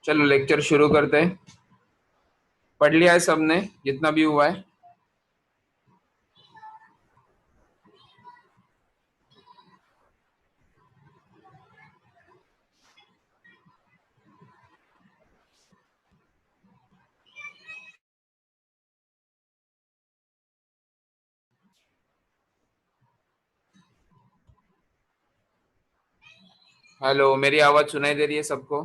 चलो लेक्चर शुरू करते हैं। पढ़ लिया है सबने जितना भी हुआ है? हेलो, मेरी आवाज सुनाई दे रही है सबको?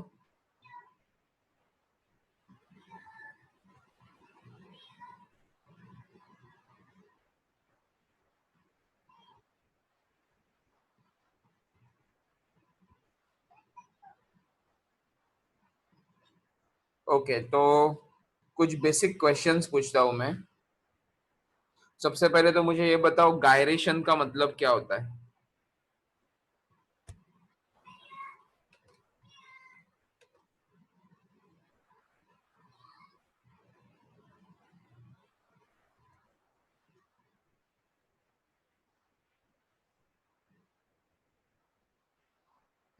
ओके, तो कुछ बेसिक क्वेश्चंस पूछता हूँ मैं। सबसे पहले तो मुझे ये बताओ, गायरेशन का मतलब क्या होता है?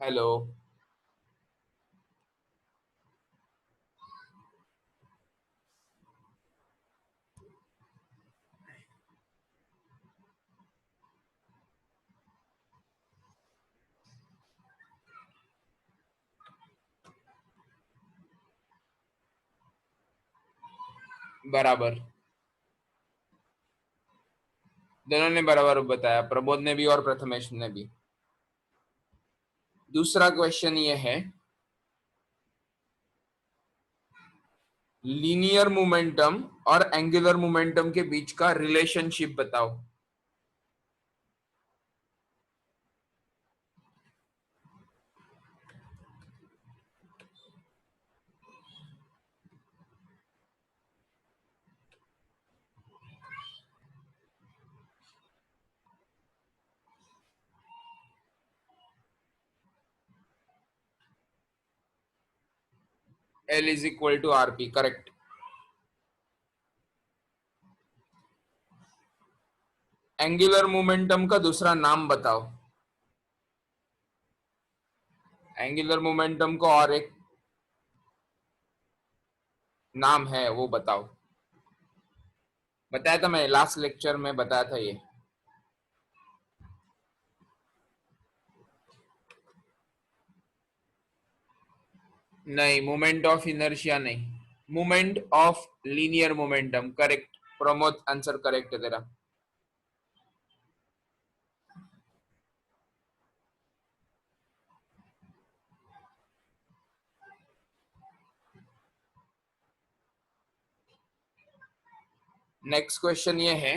हेलो। बराबर। दोनों ने बराबर बताया, प्रबोध ने भी और प्रथमेश ने भी। दूसरा क्वेश्चन ये है, लीनियर मोमेंटम और एंगुलर मोमेंटम के बीच का रिलेशनशिप बताओ। L is equal to R P, correct. Angular momentum का दूसरा नाम बताओ। एंगुलर मोमेंटम को और एक नाम है, वो बताओ। बताया था, मैं लास्ट लेक्चर में बताया था ये। नहीं, मोमेंट ऑफ इनर्शिया नहीं, moment of linear momentum, correct. Pramod, answer correct है तेरा। नेक्स्ट क्वेश्चन ये है,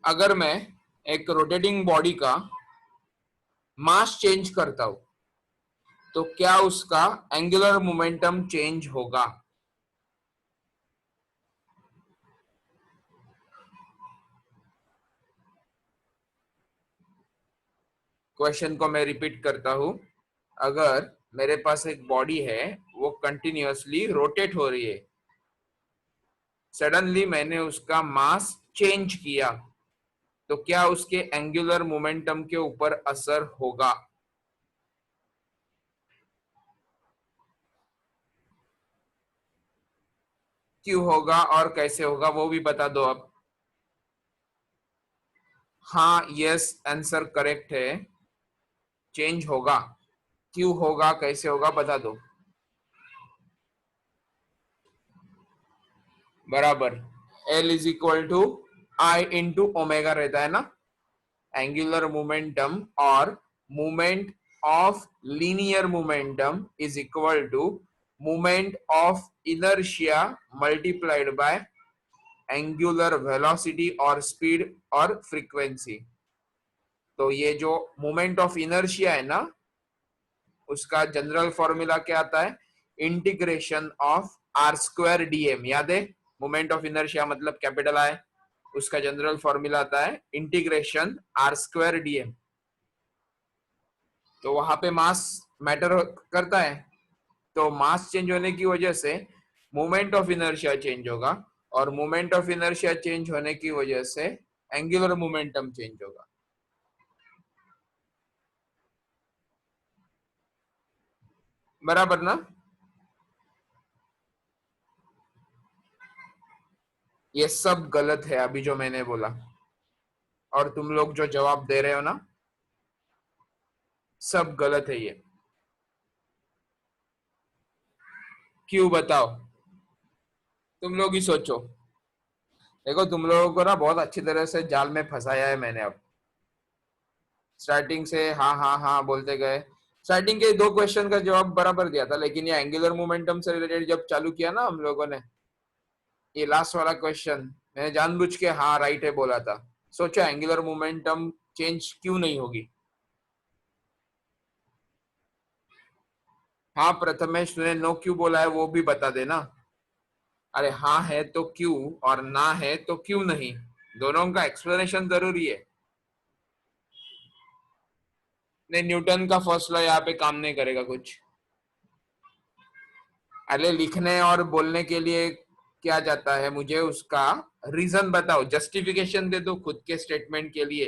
अगर मैं एक रोटेटिंग बॉडी का मास चेंज करता हूं तो क्या उसका एंगुलर मोमेंटम चेंज होगा? क्वेश्चन को मैं रिपीट करता हूं। अगर मेरे पास एक बॉडी है, वो कंटिन्यूअसली रोटेट हो रही है, सडनली मैंने उसका मास चेंज किया, तो क्या उसके एंगुलर मोमेंटम के ऊपर असर होगा? क्यों होगा और कैसे होगा वो भी बता दो अब। हाँ, यस, आंसर करेक्ट है। चेंज होगा। क्यों होगा, कैसे होगा, बता दो। बराबर। L is equal to I into omega रहता है ना। एंगुलर मोमेंटम और moment of linear momentum is equal to moment of inertia multiplied by angular velocity और स्पीड और फ्रीक्वेंसी। तो ये जो मोमेंट ऑफ इनर्शिया है ना, उसका जनरल फॉर्मूला क्या आता है? Integration of R square DM, याद है? मोमेंट ऑफ इनर्शिया मतलब कैपिटल आई, उसका जनरल फॉर्मूला आता है इंटीग्रेशन आर स्क्वायर डीएम। तो वहां पे मास मैटर करता है, तो मास चेंज होने की वजह से मोमेंट ऑफ इनर्शिया चेंज होगा, और मोमेंट ऑफ इनर्शिया चेंज होने की वजह से एंगुलर मोमेंटम चेंज होगा। बराबर ना? ये सब गलत है अभी जो मैंने बोला, और तुम लोग जो जवाब दे रहे हो ना, सब गलत है ये। क्यों बताओ? तुम लोग ही सोचो। देखो तुम लोगों को ना बहुत अच्छी तरह से जाल में फंसाया है मैंने अब। स्टार्टिंग से हाँ हाँ हाँ बोलते गए, स्टार्टिंग के 2 क्वेश्चन का जवाब बराबर दिया था, लेकिन ये एंगुलर मोमेंटम से रिलेटेड जब चालू किया ना हम लोगों ने, ये लास्ट वाला क्वेश्चन मैंने जानबूझ के हाँ राइट है बोला था। सोचो एंगुलर मोमेंटम चेंज क्यों नहीं होगी? हाँ प्रथमेश, तूने नो क्यों बोला है वो भी बता देना। अरे हाँ है तो क्यों, और ना है तो क्यों नहीं, दोनों का एक्सप्लेनेशन जरूरी है। नहीं, न्यूटन का फर्स्ट लॉ यहाँ पे काम नहीं करेगा कुछ। अरे लिखने और बोलने के लिए क्या जाता है, मुझे उसका रीजन बताओ, जस्टिफिकेशन दे दो खुद के स्टेटमेंट के लिए।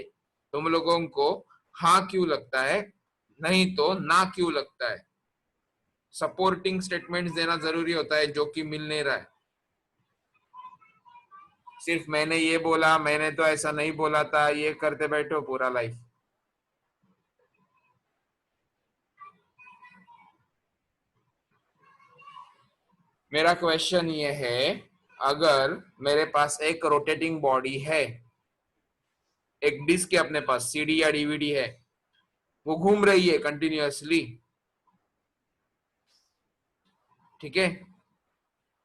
तुम लोगों को हाँ क्यों लगता है, नहीं तो ना क्यों लगता है। सपोर्टिंग स्टेटमेंट्स देना जरूरी होता है, जो कि मिल नहीं रहा है। सिर्फ मैंने ये बोला, मैंने तो ऐसा नहीं बोला था, ये करते बैठो पूरा लाइफ। मेरा क्वेश्चन ये है, अगर मेरे पास एक रोटेटिंग बॉडी है, एक डिस्क है अपने पास, सीडी या डीवीडी है, वो घूम रही है कंटिन्यूअसली, ठीक है,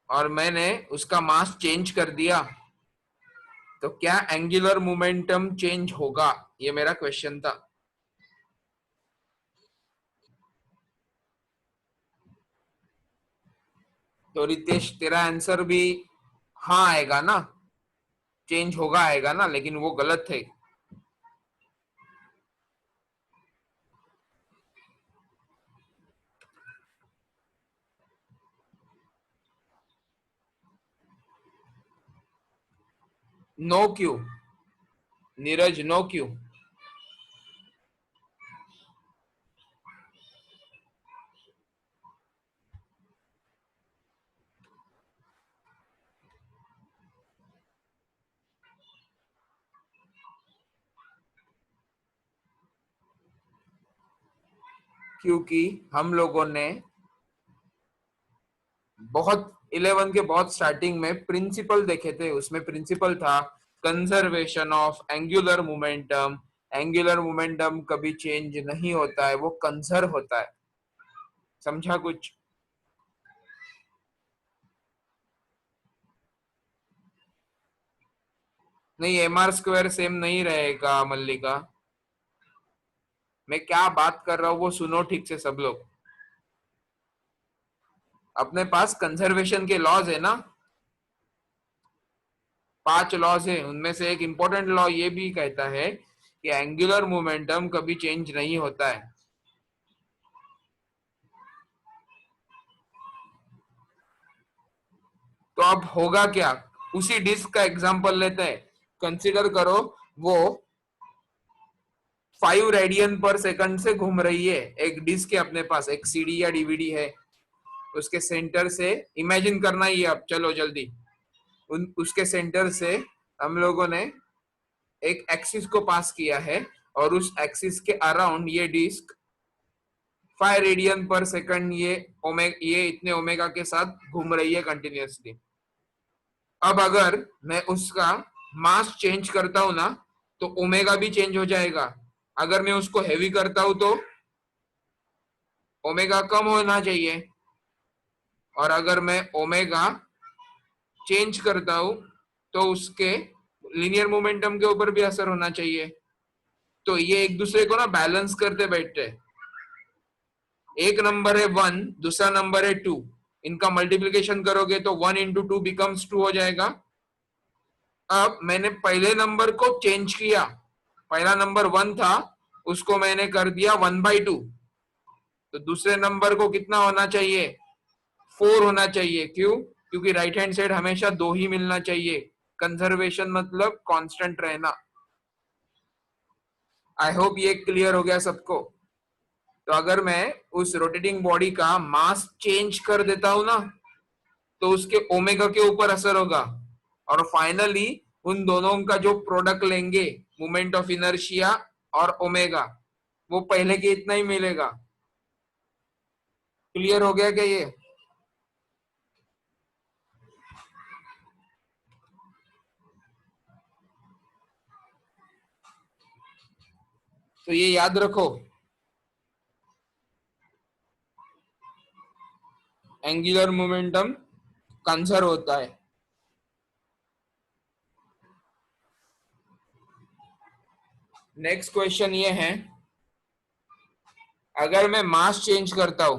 और मैंने उसका मास चेंज कर दिया, तो क्या एंगुलर मोमेंटम चेंज होगा? ये मेरा क्वेश्चन था। तो रितेश तेरा आंसर भी हाँ आएगा ना, चेंज होगा आएगा ना, लेकिन वो गलत है। नो क्यों नीरज, नो क्यों? क्योंकि हम लोगों ने बहुत 11 के बहुत स्टार्टिंग में प्रिंसिपल देखे थे, उसमें प्रिंसिपल था conservation of angular momentum. Angular momentum कभी चेंज नहीं होता है, वो कंजर्व होता है। समझा कुछ? नहीं, एम आर स्क्वायर सेम नहीं रहेगा मल्लिका। मैं क्या बात कर रहा हूँ वो सुनो ठीक से सब लोग। अपने पास कंजर्वेशन के लॉज है ना, 5 लॉज है, उनमें से एक इंपॉर्टेंट लॉ ये भी कहता है कि एंगुलर मोमेंटम कभी चेंज नहीं होता है। तो अब होगा क्या? उसी डिस्क का एग्जांपल लेते हैं। कंसीडर करो वो 5 रेडियन पर सेकंड से घूम रही है, एक डिस्क है अपने पास, एक सीडी या डीवीडी है, उसके सेंटर से इमेजिन करना ही है अब, चलो जल्दी। उसके सेंटर से हम लोगों ने एक एक्सिस को पास किया है, और उस एक्सिस के अराउंड ये डिस्क 5 रेडियन पर सेकंड ये इतने ओमेगा के साथ घूम रही है कंटिन्यूअसली। अब अगर मैं उसका मास चेंज करता हूं ना, तो ओमेगा भी चेंज हो जाएगा। अगर मैं उसको हैवी करता हूं तो ओमेगा कम होना चाहिए, और अगर मैं ओमेगा चेंज करता हूं तो उसके लीनियर मोमेंटम के ऊपर भी असर होना चाहिए। तो ये एक दूसरे को ना बैलेंस करते बैठते हैं। एक नंबर है 1, दूसरा नंबर है 2, इनका मल्टीप्लीकेशन करोगे तो 1 into 2 बिकम्स 2 हो जाएगा। अब मैंने पहले नंबर को चेंज किया, पहला नंबर 1 था, उसको मैंने कर दिया 1/2, तो दूसरे नंबर को कितना होना चाहिए? 4 होना चाहिए। क्यों? क्योंकि राइट हैंड साइड हमेशा 2 ही मिलना चाहिए। कंजर्वेशन मतलब कांस्टेंट रहना। आई होप ये क्लियर हो गया सबको। तो अगर मैं उस रोटेटिंग बॉडी का मास चेंज कर देता हूं ना, तो उसके ओमेगा के ऊपर असर होगा, और फाइनली उन दोनों का जो प्रोडक्ट लेंगे, मोमेंट ऑफ इनर्शिया और ओमेगा, वो पहले के इतना ही मिलेगा। क्लियर हो गया क्या ये? तो ये याद रखो, एंगुलर मोमेंटम कंजर्व होता है। नेक्स्ट क्वेश्चन ये है, अगर मैं मास चेंज करता हूं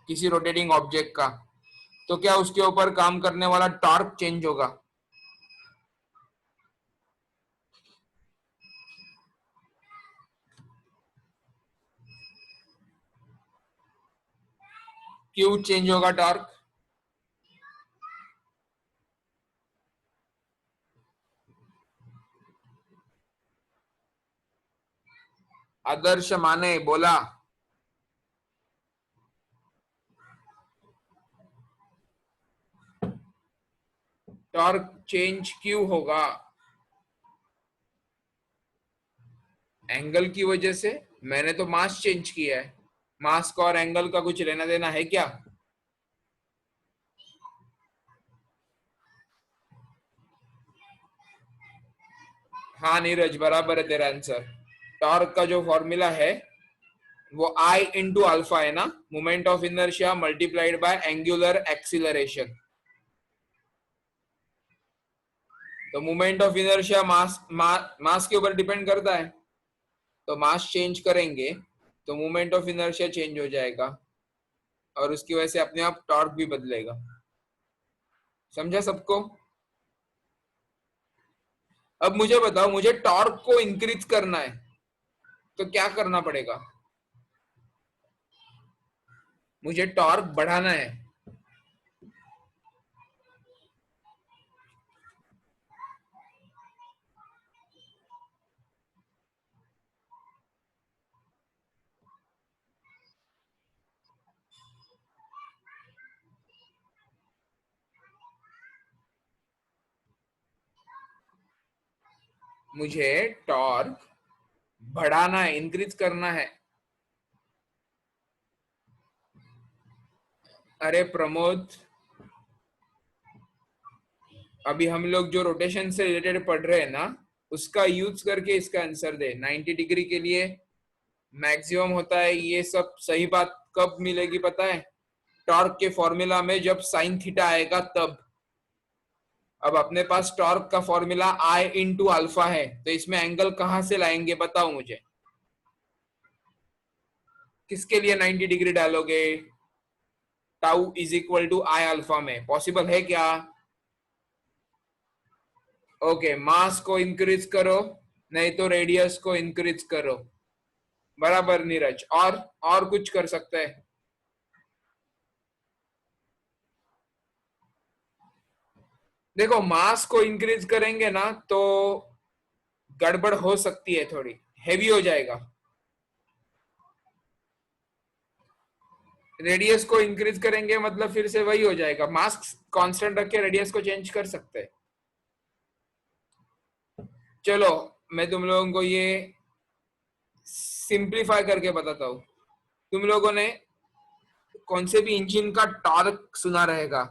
किसी रोटेटिंग ऑब्जेक्ट का, तो क्या उसके ऊपर काम करने वाला टॉर्क चेंज होगा? क्यों चेंज होगा टॉर्क? आदर्श माने बोला। टॉर्क चेंज क्यों होगा? एंगल की वजह से। मैंने तो मास चेंज किया है, मास का और एंगल का कुछ लेना देना है क्या? हाँ नीरज, बराबर है तेरा आंसर। टॉर्क का जो फॉर्मूला है वो आई इंटू अल्फा है ना, moment of inertia multiplied by angular acceleration. तो मोमेंट ऑफ इनर्शिया मास के ऊपर डिपेंड करता है, तो मास चेंज करेंगे तो मोमेंट ऑफ इनर्शिया चेंज हो जाएगा, और उसकी वजह से अपने आप टॉर्क भी बदलेगा। समझा सबको? अब मुझे बताओ, मुझे टॉर्क को इंक्रीज करना है तो क्या करना पड़ेगा? मुझे टॉर्क बढ़ाना है। मुझे टॉर्क बढ़ाना है, इंक्रीज करना है। अरे प्रमोद, अभी हम लोग जो रोटेशन से रिलेटेड पढ़ रहे हैं ना, उसका यूज करके इसका आंसर दे। 90 डिग्री के लिए मैक्सिमम होता है, ये सब सही बात कब मिलेगी पता है? टॉर्क के फॉर्मूला में जब साइन थीटा आएगा तब। अब अपने पास टॉर्क का फॉर्मूला आई इंटू अल्फा है, तो इसमें एंगल कहां से लाएंगे बताओ मुझे? किसके लिए 90 डिग्री डालोगे? Tau is equal to I alpha में पॉसिबल है क्या? ओके, मास को इंक्रीज करो, नहीं तो रेडियस को इंक्रीज करो। बराबर नीरज। और कुछ कर सकते हैं? देखो, मास को इंक्रीज करेंगे ना तो गड़बड़ हो सकती है, थोड़ी हेवी हो जाएगा। रेडियस को इंक्रीज करेंगे मतलब फिर से वही हो जाएगा, मास कांस्टेंट रख के रेडियस को चेंज कर सकते हैं। चलो, मैं तुम लोगों को ये सिंप्लीफाई करके बताता हूँ। तुम लोगों ने कौन से भी इंजन का टॉर्क सुना रहेगा,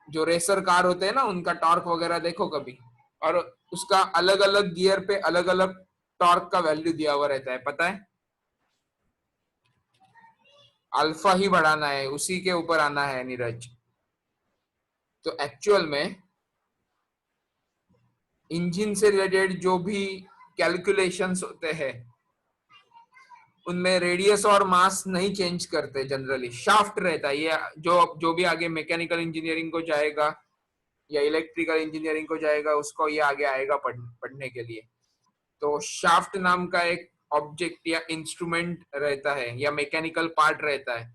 जो रेसर कार होते हैं ना उनका टॉर्क वगैरह देखो कभी, और उसका अलग अलग गियर पे अलग अलग टॉर्क का वैल्यू दिया हुआ रहता है, पता है? अल्फा ही बढ़ाना है, उसी के ऊपर आना है नीरज। तो एक्चुअल में इंजन से रिलेटेड जो भी कैलकुलेशंस होते हैं उनमें रेडियस और मास नहीं चेंज करते, जनरली शाफ्ट रहता है। ये जो जो भी आगे मैकेनिकल इंजीनियरिंग को जाएगा या इलेक्ट्रिकल इंजीनियरिंग को जाएगा, उसको ये आगे आएगा पढ़ने के लिए। तो शाफ्ट नाम का एक ऑब्जेक्ट या इंस्ट्रूमेंट रहता है या मैकेनिकल पार्ट रहता है,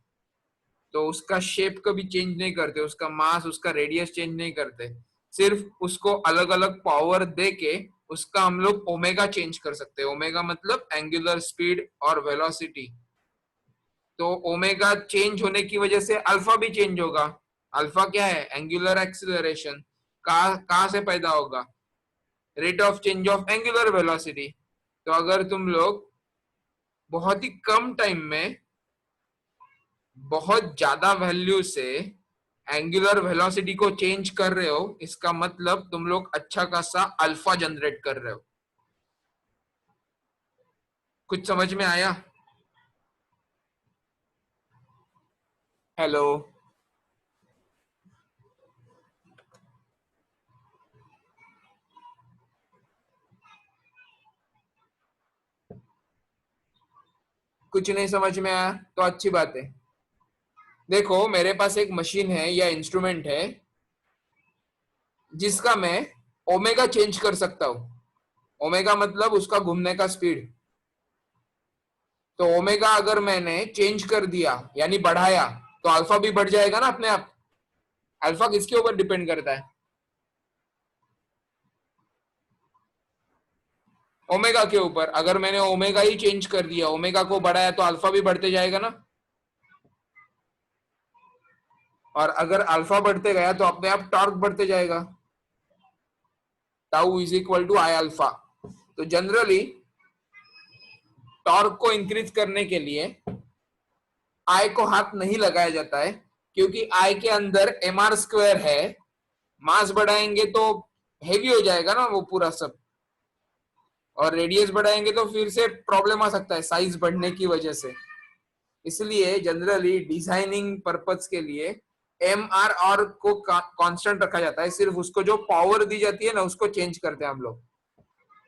तो उसका शेप कभी चेंज नहीं करते, उसका मास उसका रेडियस चेंज नहीं करते, सिर्फ उसको अलग अलग पावर दे के उसका हम लोग ओमेगा चेंज कर सकते हैं। ओमेगा मतलब एंगुलर स्पीड और वेलोसिटी। तो ओमेगा चेंज होने की वजह से अल्फा भी चेंज होगा। अल्फा क्या है? Angular acceleration. कहाँ से पैदा होगा? Rate of change of angular velocity. तो अगर तुम लोग बहुत ही कम टाइम में बहुत ज्यादा वैल्यू से एंगुलर वेलोसिटी को चेंज कर रहे हो, इसका मतलब तुम लोग अच्छा खासा अल्फा जनरेट कर रहे हो। कुछ समझ में आया? हेलो? कुछ नहीं समझ में आया तो अच्छी बात है। देखो, मेरे पास एक मशीन है या इंस्ट्रूमेंट है जिसका मैं ओमेगा चेंज कर सकता हूँ। ओमेगा मतलब उसका घूमने का स्पीड। तो ओमेगा अगर मैंने चेंज कर दिया यानी बढ़ाया, तो अल्फा भी बढ़ जाएगा ना अपने आप। अल्फा किसके ऊपर डिपेंड करता है? ओमेगा के ऊपर। अगर मैंने ओमेगा ही चेंज कर दिया, ओमेगा को बढ़ाया, तो अल्फा भी बढ़ते जाएगा ना। और अगर अल्फा बढ़ते गया तो अपने आप टॉर्क बढ़ते जाएगा। Tau is equal to I alpha. तो जनरली टॉर्क को इंक्रीज करने के लिए आई को हाथ नहीं लगाया जाता है, क्योंकि आई के अंदर एम आर स्क्वायर है। मास बढ़ाएंगे तो हेवी हो जाएगा ना वो पूरा सब, और रेडियस बढ़ाएंगे तो फिर से प्रॉब्लम आ सकता है साइज बढ़ने की वजह से। इसलिए जनरली डिजाइनिंग पर्पज के लिए एम आर और को कांस्टेंट रखा जाता है। सिर्फ उसको जो पावर दी जाती है ना, उसको चेंज करते हैं हम लोग।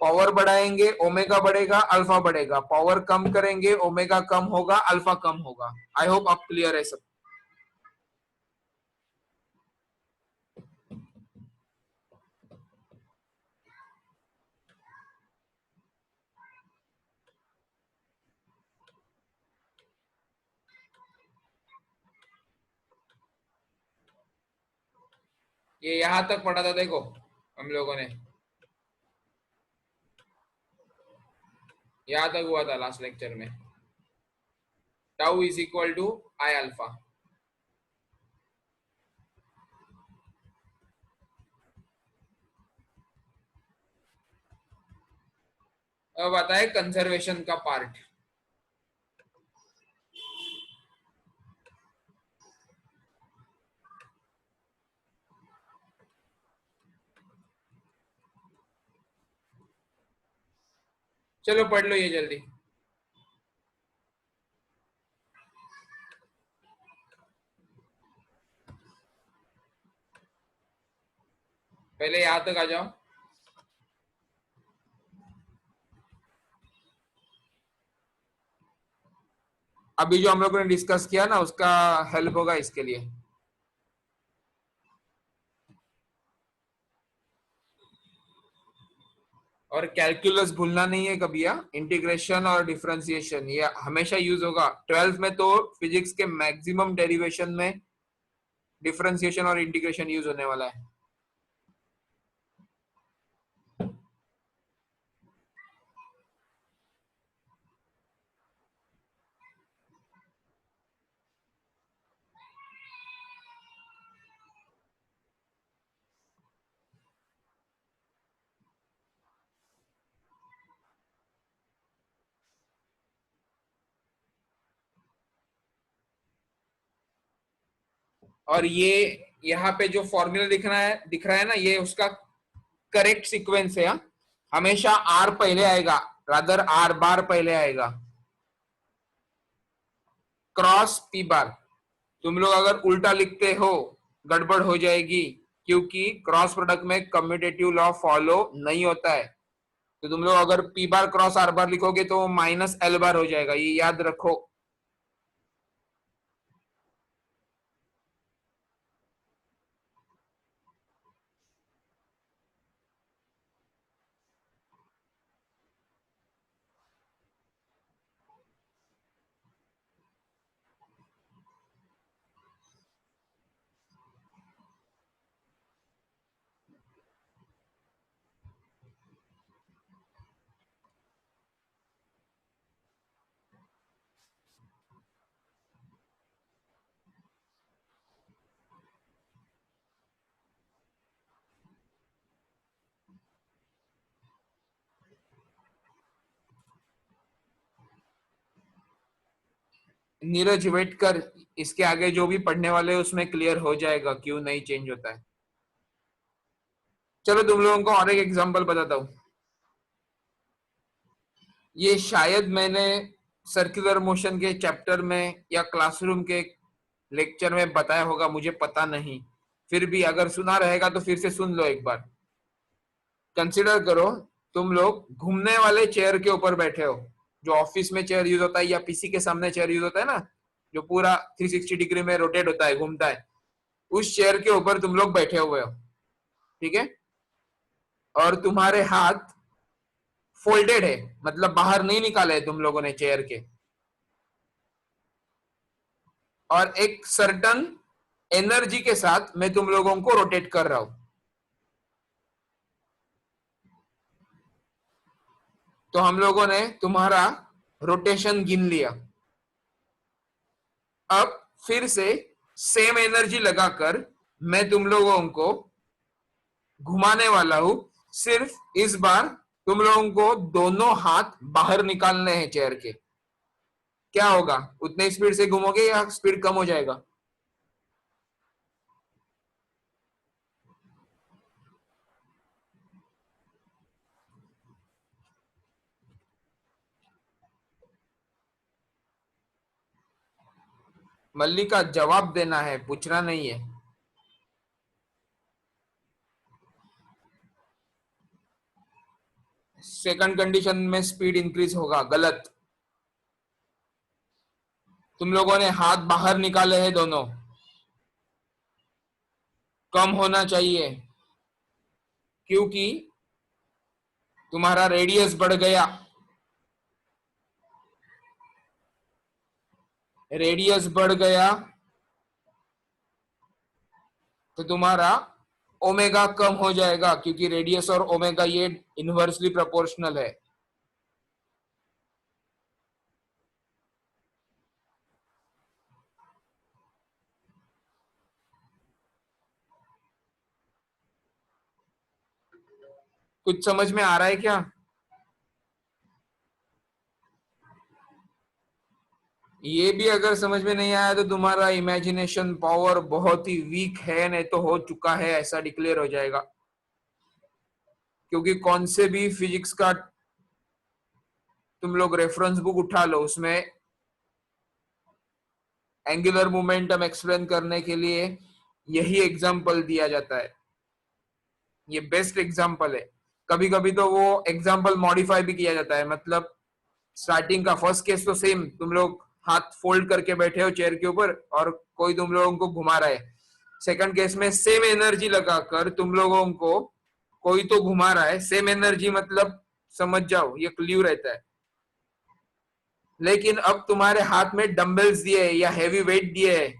पावर बढ़ाएंगे ओमेगा बढ़ेगा, अल्फा बढ़ेगा। पावर कम करेंगे ओमेगा कम होगा, अल्फा कम होगा। आई होप आप क्लियर है सब। ये यहां तक पढ़ा था, देखो हम लोगों ने। यहां तक हुआ था लास्ट लेक्चर में। Tau is equal to I alpha. अब आता है कंजर्वेशन का पार्ट। चलो पढ़ लो ये जल्दी। पहले यहां तक आ जाओ। अभी जो हम लोगों ने डिस्कस किया ना, उसका हेल्प होगा इसके लिए। और कैलकुलस भूलना नहीं है कभी। या इंटीग्रेशन और डिफरेंशिएशन ये हमेशा यूज होगा। 12th में तो फिजिक्स के मैक्सिमम डेरिवेशन में डिफरेंशिएशन और इंटीग्रेशन यूज होने वाला है। और ये यहाँ पे जो फॉर्मूला दिख रहा है ना, ये उसका करेक्ट सीक्वेंस है। हाँ? हमेशा आर पहले आएगा, रादर आर बार पहले आएगा। क्रॉस पी बार। तुम लोग अगर उल्टा लिखते हो गड़बड़ हो जाएगी, क्योंकि क्रॉस प्रोडक्ट में कम्यूटेटिव लॉ फॉलो नहीं होता है। तो तुम लोग अगर पी बार क्रॉस आर बार लिखोगे तो माइनस एल बार हो जाएगा, ये याद रखो। नीरज वेट कर, इसके आगे जो भी पढ़ने वाले हैं उसमें क्लियर हो जाएगा क्यों नहीं चेंज होता है। चलो तुम लोगों को और एक एग्जांपल बताता हूँ। ये शायद मैंने सर्कुलर मोशन के चैप्टर में या क्लासरूम के लेक्चर में बताया होगा, मुझे पता नहीं, फिर भी अगर सुना रहेगा तो फिर से सुन लो एक बार। कंसिडर करो तुम लोग घूमने वाले चेयर के ऊपर बैठे हो, जो ऑफिस में चेयर यूज होता है या पीसी के सामने चेयर यूज होता है ना, जो पूरा 360 डिग्री में रोटेट होता है, घूमता है, उस चेयर के ऊपर तुम लोग बैठे हुए हो, ठीक है। और तुम्हारे हाथ फोल्डेड है, मतलब बाहर नहीं निकाले तुम लोगों ने चेयर के, और एक सर्टन एनर्जी के साथ मैं तुम लोगों को रोटेट कर रहा हूं। तो हम लोगों ने तुम्हारा रोटेशन गिन लिया। अब फिर से सेम एनर्जी लगाकर मैं तुम लोगों को घुमाने वाला हूं। सिर्फ इस बार तुम लोगों को दोनों हाथ बाहर निकालने हैं चेयर के। क्या होगा, उतने स्पीड से घूमोगे या स्पीड कम हो जाएगा? मल्लिका जवाब देना है, पूछना नहीं है। सेकंड कंडीशन में स्पीड इंक्रीज होगा, गलत। तुम लोगों ने हाथ बाहर निकाले हैं दोनों, कम होना चाहिए क्योंकि तुम्हारा रेडियस बढ़ गया। रेडियस बढ़ गया तो तुम्हारा ओमेगा कम हो जाएगा, क्योंकि रेडियस और ओमेगा ये इनवर्सली प्रोपोर्शनल है। कुछ समझ में आ रहा है क्या? ये भी अगर समझ में नहीं आया तो तुम्हारा इमेजिनेशन पावर बहुत ही वीक है, नहीं तो हो चुका है ऐसा डिक्लेयर हो जाएगा। क्योंकि कौन से भी फिजिक्स का तुम लोग रेफरेंस बुक उठा लो, उसमें एंगुलर मोमेंटम एक्सप्लेन करने के लिए यही एग्जांपल दिया जाता है। ये बेस्ट एग्जांपल है। कभी कभी तो वो एग्जांपल मॉडिफाई भी किया जाता है, मतलब स्टार्टिंग का फर्स्ट केस तो सेम, तुम लोग हाथ फोल्ड करके बैठे हो चेयर के ऊपर और कोई तुम लोगों को घुमा रहा है। सेकंड केस में सेम एनर्जी लगाकर तुम लोगों को कोई तो घुमा रहा है, सेम एनर्जी मतलब समझ जाओ ये क्ल्यू रहता है। लेकिन अब तुम्हारे हाथ में डंबल्स दिए है या हैवी वेट दिए है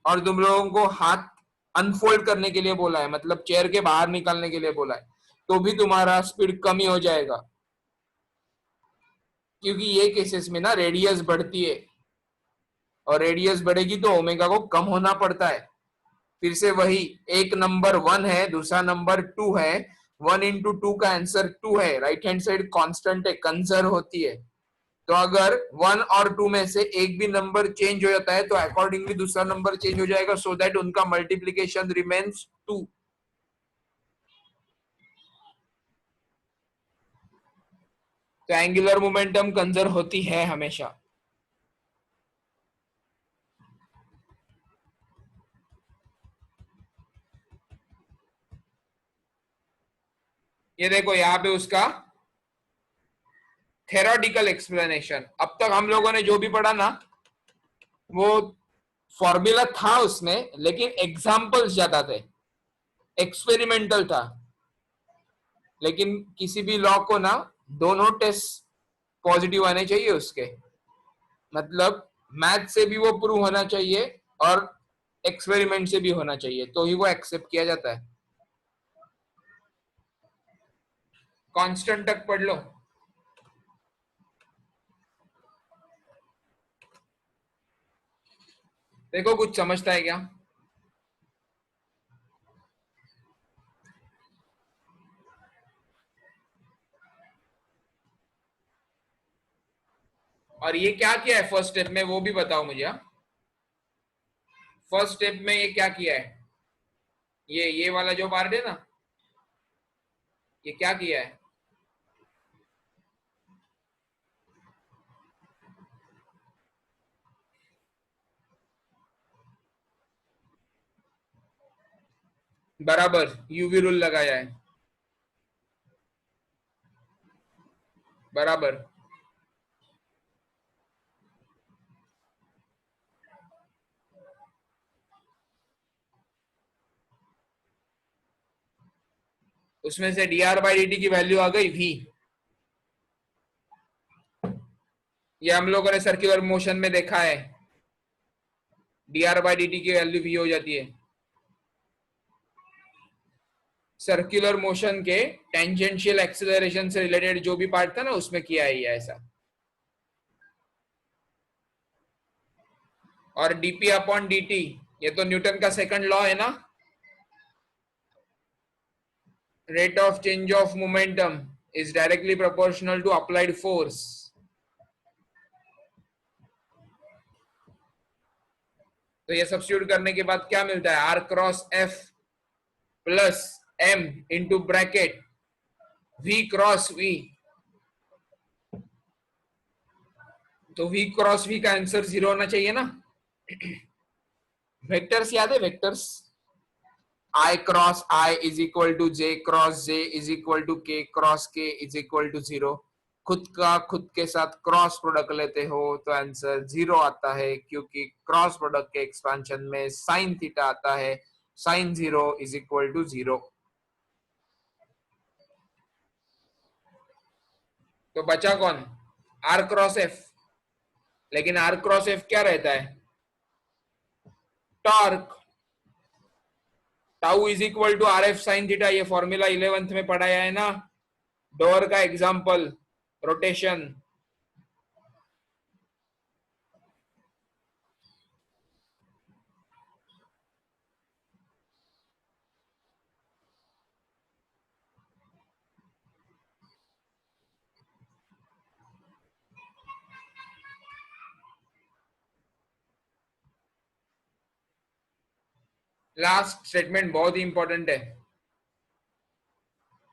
और तुम लोगों को हाथ अनफोल्ड करने के लिए बोला है, मतलब चेयर के बाहर निकालने के लिए बोला है, तो भी तुम्हारा स्पीड कम ही हो जाएगा। क्योंकि ये केसेस में ना रेडियस बढ़ती है, और रेडियस बढ़ेगी तो ओमेगा को कम होना पड़ता है। फिर से वही, एक नंबर 1 है, दूसरा नंबर 2 है। 1 इंटू 2 का आंसर 2 है, राइट हैंड साइड कांस्टेंट है, कंजर्व होती है। तो अगर 1 और 2 में से एक भी नंबर चेंज हो जाता है तो अकॉर्डिंगली दूसरा नंबर चेंज हो जाएगा, सो दैट उनका मल्टीप्लीकेशन रिमेन्स 2। तो एंगुलर मोमेंटम कंजर्व होती है हमेशा। ये देखो यहाँ पे उसका थेरोटिकल एक्सप्लेनेशन। अब तक हम लोगों ने जो भी पढ़ा ना, वो फॉर्मूला था उसमें, लेकिन एग्जाम्पल्स ज्यादा थे, एक्सपेरिमेंटल था। लेकिन किसी भी लॉ को ना दोनों टेस्ट पॉजिटिव आने चाहिए उसके, मतलब मैथ से भी वो प्रूव होना चाहिए और एक्सपेरिमेंट से भी होना चाहिए, तो ही वो एक्सेप्ट किया जाता है। कांस्टेंट तक पढ़ लो। देखो कुछ समझता है क्या? और ये क्या किया है फर्स्ट स्टेप में वो भी बताओ मुझे। फर्स्ट स्टेप में ये क्या किया है, ये वाला जो पार्ट है ना, ये क्या किया है? बराबर यूवी रूल लगाया है, बराबर। उसमें से dr बाई dt की वैल्यू आ गई v। ये हम लोगों ने सर्कुलर मोशन में देखा है, dr बाई dt की वैल्यू v हो जाती है। सर्कुलर मोशन के टेंजेंशियल एक्सेलरेशन से रिलेटेड जो भी पार्ट था ना उसमें किया है ये ऐसा। और dp अपॉन dt, ये तो न्यूटन का सेकंड लॉ है ना, rate of change of momentum is directly proportional to applied force. तो ये सब्स्टिट्यूट करने के बाद क्या मिलता है, R cross F plus M into bracket V cross V. तो v क्रॉस v का आंसर 0 होना चाहिए ना। वेक्टर्स याद है, vectors I cross I is equal to j cross j is equal to k cross k is equal to 0। खुद का खुद के साथ क्रॉस प्रोडक्ट लेते हो तो आंसर 0 आता है, क्योंकि क्रॉस प्रोडक्ट के एक्सपेंशन में साइन थीटा आता है, साइन 0 इज इक्वल टू 0। तो बचा कौन, r क्रॉस f। लेकिन r क्रॉस f क्या रहता है, torque. Tau is equal to R F sine theta, ये फॉर्मूला 11th में पढ़ाया है ना, डोर का एग्जांपल, रोटेशन। लास्ट स्टेटमेंट बहुत ही इंपॉर्टेंट है।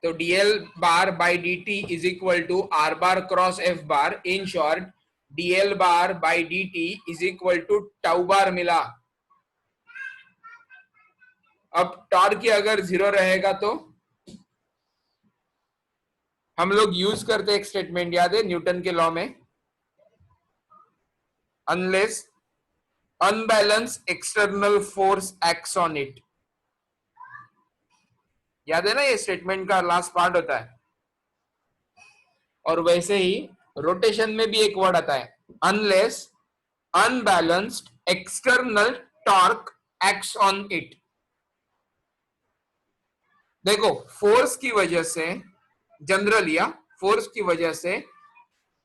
तो dl bar by dt is equal to r bar cross f bar. In short dl bar by dt is equal to tau bar मिला। अब टॉर्क अगर 0 रहेगा तो हम लोग यूज करते एक स्टेटमेंट याद है न्यूटन के लॉ में, unless unbalance external force acts on it. याद है ना, ये स्टेटमेंट का लास्ट पार्ट होता है। और वैसे ही रोटेशन में भी एक वर्ड आता है, unless unbalanced external torque acts on it. देखो फोर्स की वजह से, जनरल या फोर्स की वजह से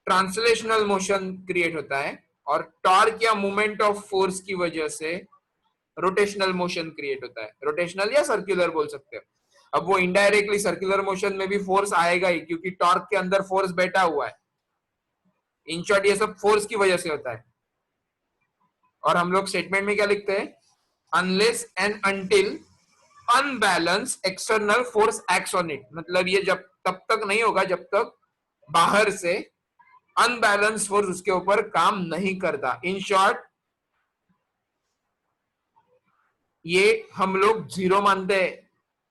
ट्रांसलेशनल मोशन क्रिएट होता है, और टॉर्क या मूवमेंट ऑफ फोर्स की वजह से रोटेशनल मोशन क्रिएट होता है। रोटेशनल या सर्कुलर बोल सकते हो। अब वो इनडायरेक्टली सर्कुलर मोशन में भी फोर्स आएगा ही, क्योंकि टॉर्क के अंदर फोर्स बैठा हुआ है। इन शॉर्ट ये सब फोर्स की वजह से होता है। और हम लोग स्टेटमेंट में क्या लिखते हैं, unless and until unbalance external force acts on it. मतलब ये जब तब तक नहीं होगा जब तक बाहर से अनबैलेंस फोर्स उसके ऊपर काम नहीं करता। इन शॉर्ट ये हम लोग 0 मानते हैं।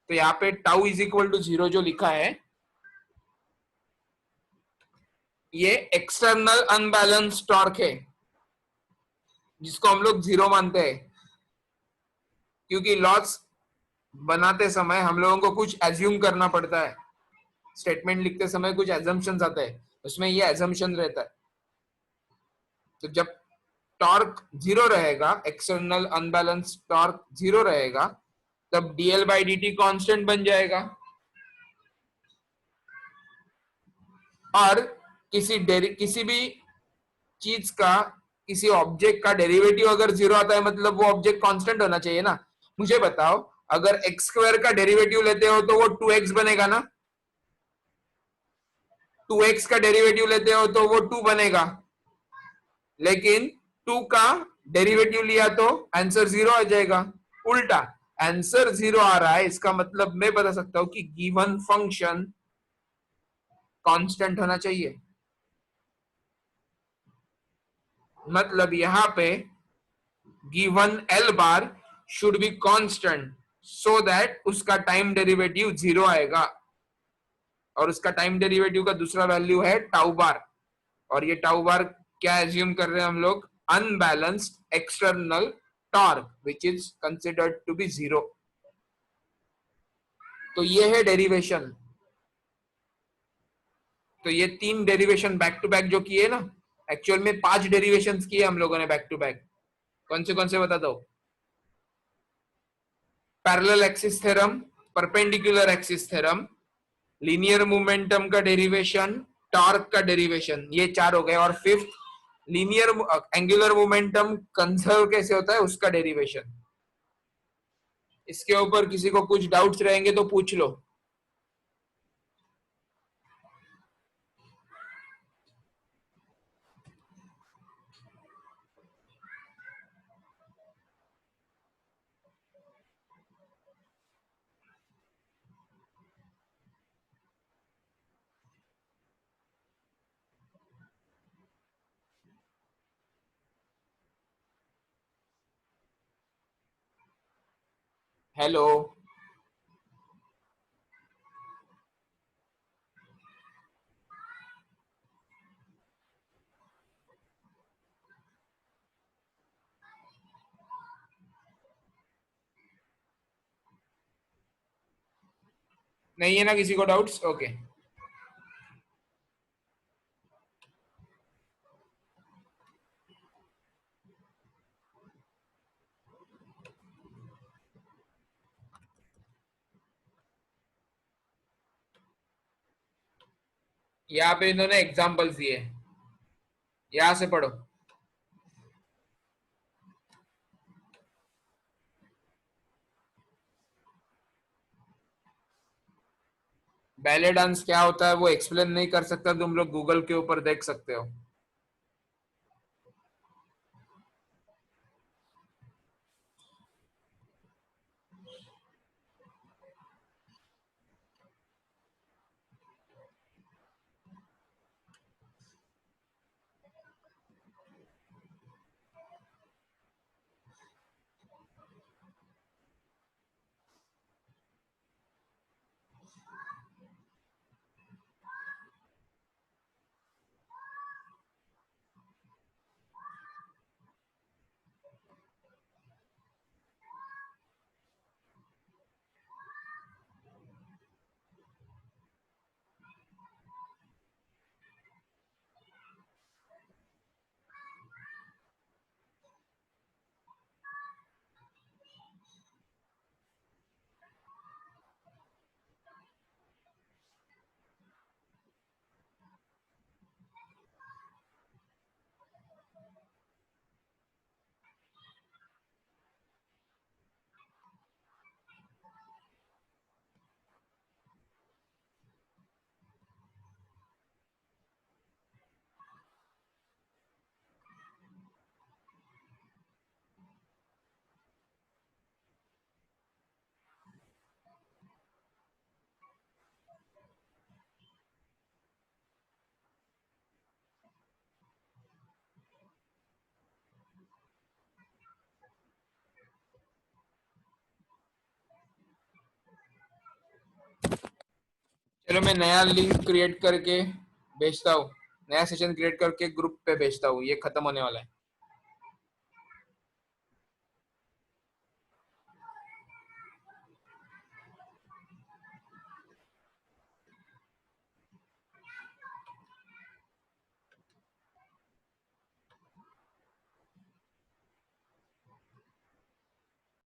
तो यहाँ पे टाउ इज इक्वल टू 0 जो लिखा है, ये एक्सटर्नल अनबैलेंस टॉर्क है जिसको हम लोग 0 मानते हैं। क्योंकि लॉस बनाते समय हम लोगों को कुछ एज्यूम करना पड़ता है, स्टेटमेंट लिखते समय कुछ एजम्पशंस आते हैं, उसमें ये एजम्पशन रहता है। तो जब टॉर्क 0 रहेगा, एक्सटर्नल अनबैलेंस टॉर्क 0 रहेगा, तब dl बाई dt कांस्टेंट बन जाएगा। और किसी भी चीज का, किसी ऑब्जेक्ट का डेरिवेटिव अगर 0 आता है मतलब वो ऑब्जेक्ट कांस्टेंट होना चाहिए ना। मुझे बताओ, अगर x स्क्वायर का डेरिवेटिव लेते हो तो वो 2x बनेगा ना, 2x का डेरिवेटिव लेते हो तो वो 2 बनेगा। लेकिन 2 का डेरिवेटिव लिया तो आंसर 0 आ जाएगा। उल्टा आंसर 0 आ रहा है, इसका मतलब मैं बता सकता हूं कि गिवन फंक्शन कांस्टेंट होना चाहिए। मतलब यहां पे given L bar should be constant so that उसका टाइम डेरिवेटिव 0 आएगा, और उसका टाइम डेरिवेटिव का दूसरा वैल्यू है टाउ बार। और ये टाउ बार क्या एज्यूम कर रहे हैं हम लोग? Unbalanced external torque which is considered to be 0। तो ये है डेरिवेशन। तो ये 3 डेरिवेशन बैक टू बैक जो किए ना, एक्चुअल में 5 डेरिवेशंस किए हम लोगों ने बैक टू बैक। कौन से बता दो? Parallel axis theorem, perpendicular axis theorem, linear momentum का डेरिवेशन, टॉर्क का डेरिवेशन, ये 4 हो गए। और fifth linear angular momentum conserve कैसे होता है उसका डेरिवेशन। इसके ऊपर किसी को कुछ डाउट्स रहेंगे तो पूछ लो। हेलो, नहीं है ना किसी को डाउट्स? ओके। यहाँ पे इन्होंने एग्जाम्पल्स दिए, यहां से पढ़ो। बैले डांस क्या होता है वो एक्सप्लेन नहीं कर सकता, तुम लोग गूगल के ऊपर देख सकते हो। चलो मैं नया लिंक क्रिएट करके भेजता हूँ, नया सेशन क्रिएट करके ग्रुप पे भेजता हूँ, ये खत्म होने वाला है।